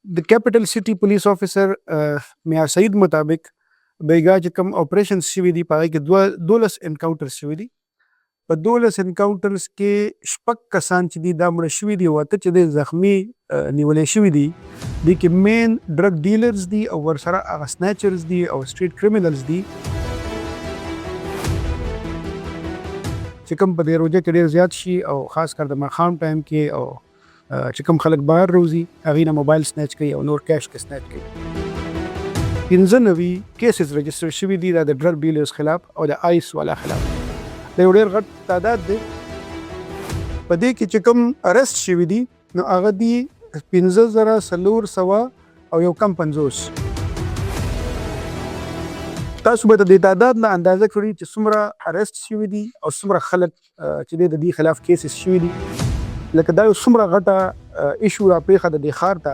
د کیپټل سټي پولیس افیسر معیار سعید مطابق بیګا چې کوم اپریشنز شوي دي په هغې کې 12 انکاونټرز شوي دي. په 12 انکاونټرز کې 6 کسان چې دي دا مړه شوي دي او 8 چې دی زخمي نیولی شوي دي. دې کې مین ډرګ ډیلرز دي او ورسره هغه سنیچرز دي او سټریټ کریمینلز دي چې کوم په دې روژه کې ډېر زیات شي او خاص کر د ماښام ټایم کې او چې کوم خلک بهر روزي هغې نه موبایل سنیچ کوي او نور کیش کې سنیچ کوي. 95 کیسز رجسټر شوي دي دا د ډرګ ډیلرز خلاف او د آیس والا خلاف. دا یو ډېر غټ تعداد دی. په دې کې چې کوم ارست شوي دي نو هغه دي 15,400 او یو کم 50. تاسو به د دې تعداد نه اندازه کړئ چې څومره ارست شوي دي او څومره خلک چې دی د دې خلاف کیسز شوي دي. لکه دا یو څومره غټه ایشو راپېښه ده دې ښار ته